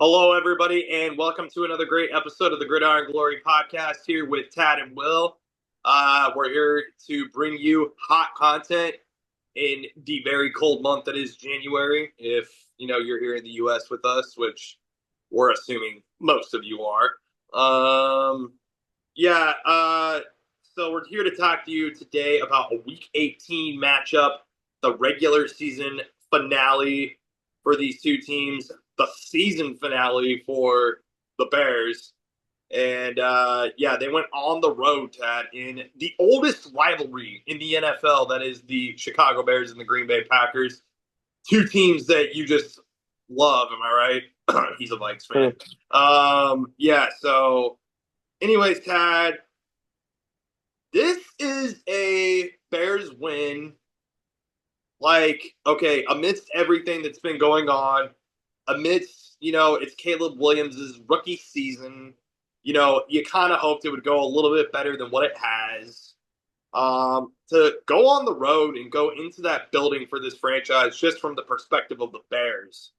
Hello, everybody, and welcome to another great episode of the Gridiron Glory podcast here with Tad and Will. We're here to bring you hot content in the very cold month that is January. If you're here in the U.S. with us, which we're assuming most of you are. Yeah. So we're here to talk to you today about a Week 18 matchup, the regular season finale for these two teams, the season finale for the Bears. And they went on the road, Tad, in the oldest rivalry in the NFL, that is the Chicago Bears and the Green Bay Packers. Two teams that you just love, am I right? He's a Vikes fan. So anyways, Tad, this is a Bears win. Like, okay, amidst everything that's been going on, amidst, it's Caleb Williams' rookie season, you kind of hoped it would go a little bit better than what it has. To go on the road and go into that building for this franchise, just from the perspective of the Bears.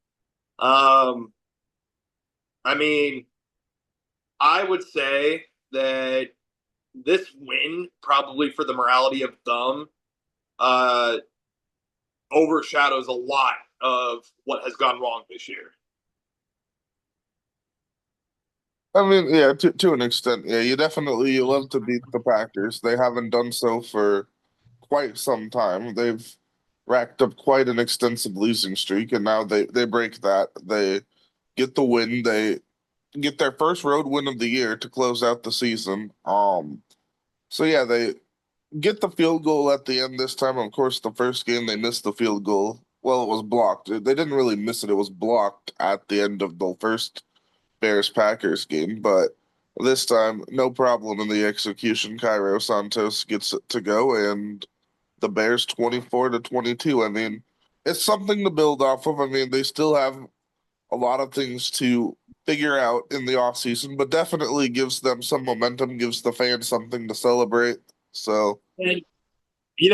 I mean, I would say that this win, probably for the morality of them, uh, overshadows a lot of what has gone wrong this year. I mean, yeah, to an extent, yeah, you love to beat the Packers. They haven't done so for quite some time. They've racked up quite an extensive losing streak, and now they break that. They get the win. They get their first road win of the year to close out the season. So yeah, they get the field goal at the end this time. Of course, the first game they missed the field goal. Well, it was blocked. They didn't really miss it. It was blocked at the end of the first Bears Packers game, but this time no problem in the execution. Cairo Santos gets it to go, and the Bears 24-22. I mean, it's something to build off of. I mean, they still have a lot of things to figure out in the offseason, but definitely gives them some momentum, gives the fans something to celebrate. So, And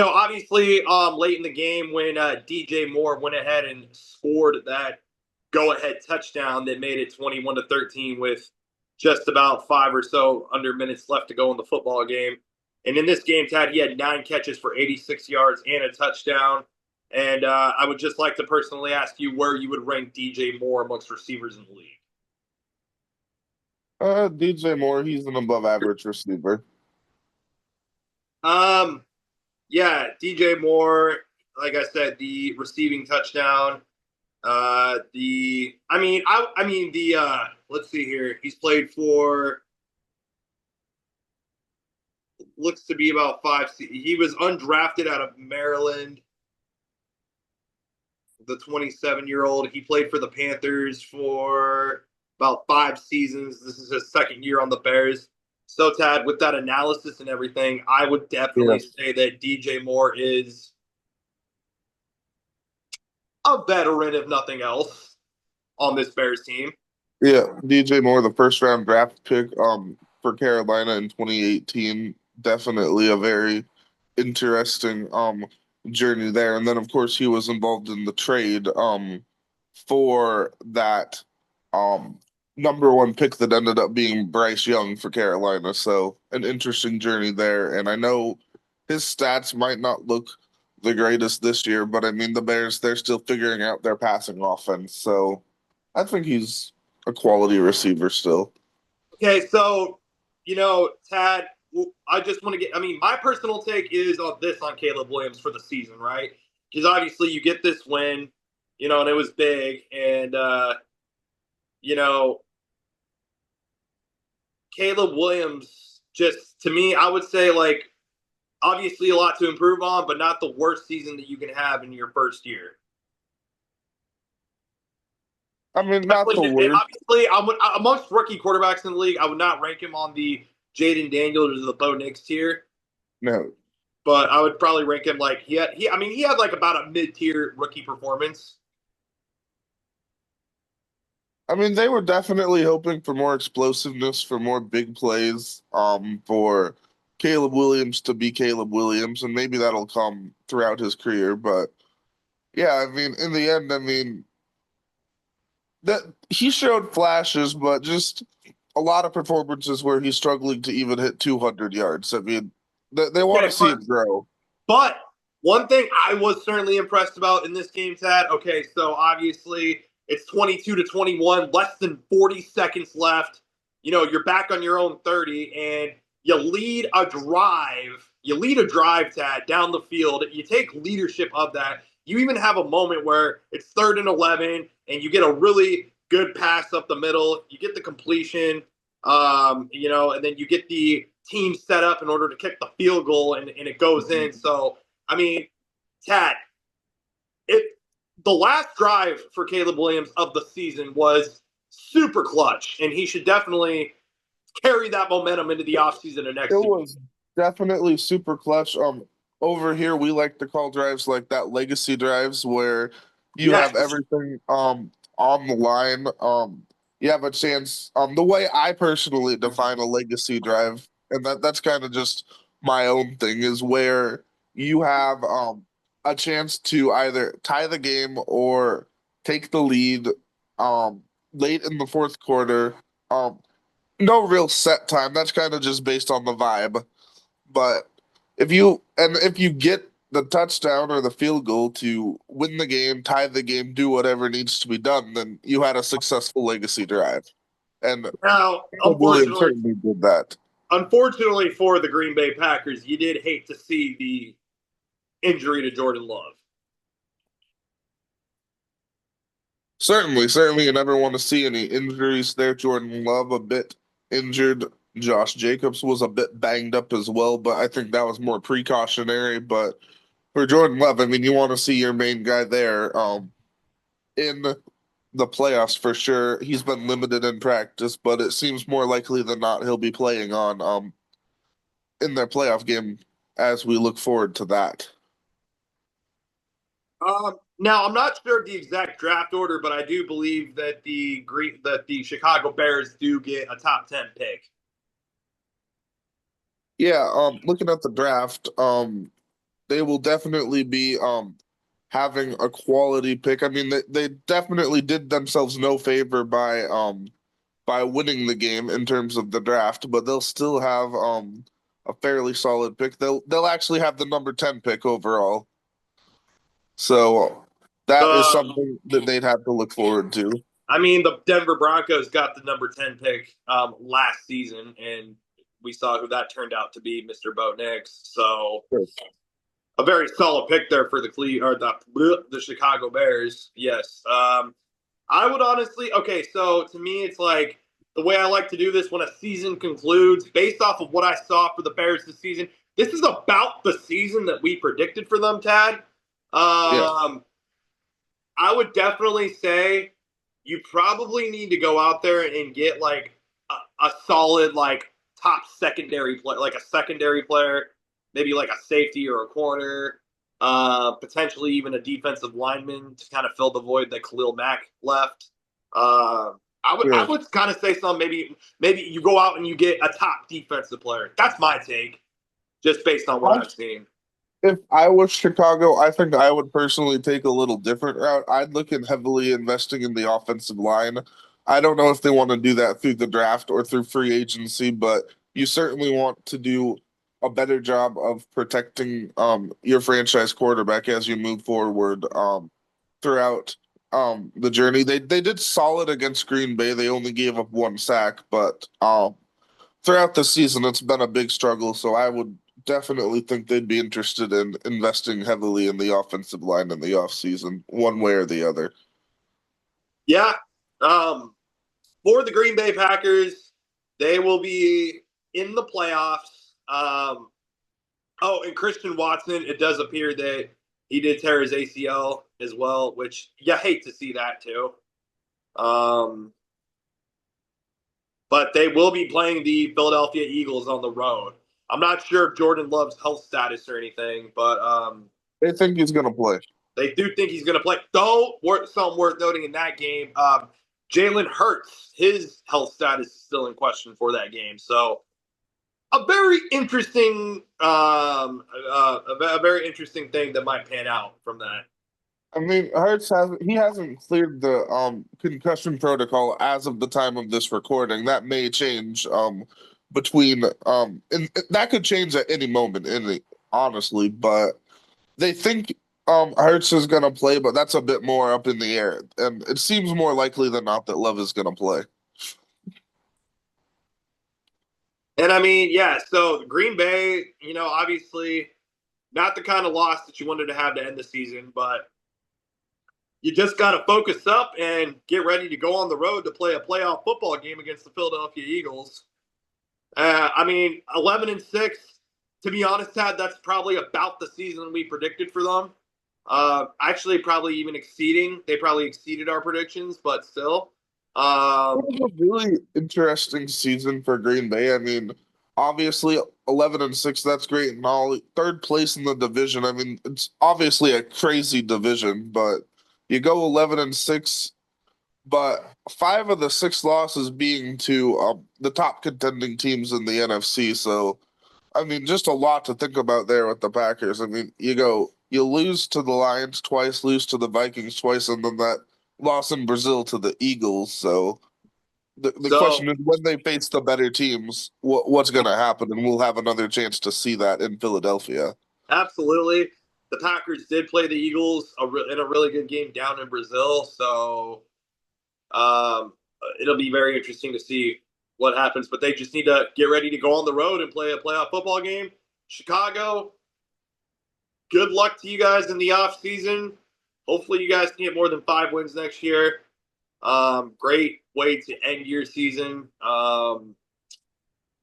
obviously, late in the game when DJ Moore went ahead and scored that go-ahead touchdown that made it 21-13 with just about five or so under minutes left to go in the football game. And in this game, Tad, he had 9 catches for 86 yards and a touchdown. And I would just like to personally ask you where you would rank DJ Moore amongst receivers in the league. DJ Moore, he's an above average receiver. Um, yeah, DJ Moore, like I said, the receiving touchdown. Let's see here. He's played for looks to be about five. He was undrafted out of Maryland. The 27-year-old. He played for the Panthers for about 5 seasons. This is his second year on the Bears. So, Tad, with that analysis and everything, I would definitely Yes. say that DJ Moore is a veteran, if nothing else, on this Bears team. Yeah, DJ Moore, the first round draft pick for Carolina in 2018. Definitely a very interesting journey there. And then of course he was involved in the trade for that um number one pick that ended up being Bryce Young for Carolina. So an interesting journey there. And I know his stats might not look the greatest this year, but I mean the Bears, they're still figuring out their passing offense. So I think he's a quality receiver still. Okay, so Tad, I just want to get. I mean, my personal take is on this on Caleb Williams for the season, right? Because obviously you get this win, and it was big, and you know, Caleb Williams, just to me, I would say like obviously a lot to improve on, but not the worst season that you can have in your first year. I mean, not the worst. Obviously, amongst rookie quarterbacks in the league, I would not rank him on the Jaden Daniels or the Bo Nix tier, No, but I would probably rank him like he had like about a mid tier rookie performance. I mean they were definitely hoping for more explosiveness, for more big plays, for Caleb Williams to be Caleb Williams, and maybe that'll come throughout his career. But yeah, I mean, in the end, I mean, that he showed flashes, but just a lot of performances where he's struggling to even hit 200 yards. I mean, they want to Okay, see it grow. but one thing I was certainly impressed about in this game, Tad. Okay, so obviously it's 22-21, less than 40 seconds left. You know, you're back on your own 30, and you lead a drive. You lead a drive, Tad, down the field. You take leadership of that. You even have a moment where it's 3rd and 11, and you get a really good pass up the middle. You get the completion, and then you get the team set up in order to kick the field goal, and it goes in. So, I mean, Tad, it the last drive for Caleb Williams of the season was super clutch, and he should definitely carry that momentum into the offseason and It next season. was definitely super clutch. Over here we like to call drives like that legacy drives where you Yes. have everything on the line. You have a chance. The way I personally define a legacy drive, and that's kind of just my own thing, is where you have a chance to either tie the game or take the lead um late in the fourth quarter. Um, no real set time. That's kind of just based on the vibe. But if you get the touchdown or the field goal to win the game, tie the game, do whatever needs to be done, then you had a successful legacy drive. And Now, Williams certainly did that. unfortunately for the Green Bay Packers, you did hate to see the injury to Jordan Love. Certainly, you never want to see any injuries there. Jordan Love a bit injured. Josh Jacobs was a bit banged up as well, but I think that was more precautionary. But for Jordan Love, I mean, you want to see your main guy there. In the playoffs for sure. He's been limited in practice, but it seems more likely than not he'll be playing on in their playoff game as we look forward to that. Now I'm not sure of the exact draft order, but I do believe that the Chicago Bears do get a top 10 pick. Yeah, looking at the draft, they will definitely be having a quality pick. I mean, they definitely did themselves no favor by winning the game in terms of the draft, but they'll still have a fairly solid pick. They'll actually have the number 10 pick overall. So that is The something that they'd have to look forward to. I mean, the Denver Broncos got the number 10 pick last season, and we saw who that turned out to be, Mr. Bo Nix. So Sure. a very solid pick there for the Chicago Bears. Yes. I would honestly, okay, so to me, it's like the way I like to do this when a season concludes, based off of what I saw for the Bears this season, this is about the season that we predicted for them, Tad. Yeah. I would definitely say you probably need to go out there and get like a solid like top secondary player, like a secondary player, maybe like a safety or a corner, potentially even a defensive lineman to kind of fill the void that Khalil Mack left. I Sure. would kind of say some maybe you go out and you get a top defensive player. That's my take, just based on what I've seen. If I was Chicago, I think I would personally take a little different route. I'd look at heavily investing in the offensive line. I don't know if they want to do that through the draft or through free agency, but you certainly want to do a better job of protecting your franchise quarterback as you move forward throughout the journey. They did solid against Green Bay. They only gave up one sack, but throughout the season it's been a big struggle, so I would definitely think they'd be interested in investing heavily in the offensive line in the offseason, one way or the other. Yeah. Um, for the Green Bay Packers, they will be in the playoffs. And Christian Watson, it does appear that he did tear his ACL as well, which you hate to see that too. Um, but they will be playing the Philadelphia Eagles on the road. I'm not sure of Jordan Love's health status or anything, but They think he's going to play. they do think he's going to play. Though, something worth noting in that game, Jalen Hurts, his health status is still in question for that game. So a very interesting, a very interesting thing that might pan out from that. I mean, Hurts hasn't cleared the concussion protocol as of the time of this recording. That may change between and that could change at any moment, honestly. But they think Hurts is gonna play, but that's a bit more up in the air, and it seems more likely than not that Love is gonna play. And I mean, yeah, so Green Bay, obviously not the kind of loss that you wanted to have to end the season, but you just got to focus up and get ready to go on the road to play a playoff football game against the Philadelphia Eagles. I mean, 11-6. To be honest, Tad, that's probably about the season we predicted for them. Actually, probably even exceeding. They probably exceeded our predictions, but still. It Um, was a really interesting season for Green Bay. I mean, obviously 11-6, that's great and all. Third place in the division. I mean, it's obviously a crazy division, but you go 11-6, but five of the six losses being to the top contending teams in the NFC. So, I mean, just a lot to think about there with the Packers. I mean, you lose to the Lions twice, lose to the Vikings twice, and then that loss in Brazil to the Eagles. So the so question is when they face the better teams, what's going to happen? And we'll have another chance to see that in Philadelphia. absolutely, the Packers did play the Eagles in a really good game down in Brazil. So Um, it'll be very interesting to see what happens, but they just need to get ready to go on the road and play a playoff football game. Chicago, good luck to you guys in the off season. Hopefully, you guys can get more than 5 wins next year. Great way to end your season.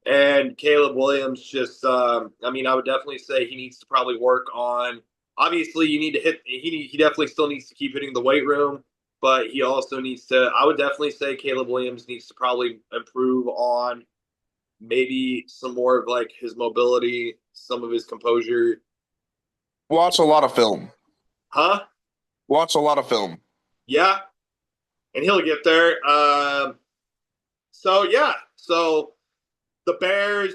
And Caleb Williams I mean, I would definitely say he needs to probably work on. Obviously, you need to hit. He definitely still needs to keep hitting the weight room, but he also needs to. I would definitely say Caleb Williams needs to probably improve on maybe some more of like his mobility, some of his composure. Watch a lot of film. Huh? Watch a lot of film. Yeah, and he'll get there. So yeah, so the Bears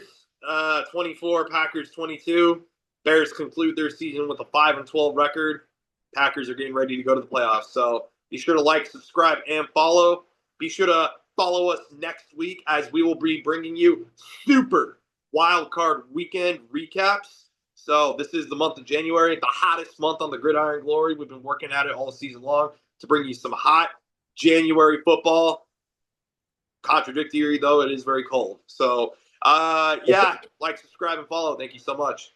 24, Packers 22. Bears conclude their season with a 5-12 record. Packers are getting ready to go to the playoffs. So be sure to like, subscribe, and follow. Be sure to follow us next week as we will be bringing you super wild card weekend recaps. So this is the month of January, the hottest month on the Gridiron Glory. We've been working at it all season long to bring you some hot January football. Contradictory though, it is very cold. So yeah, like, subscribe, and follow. Thank you so much.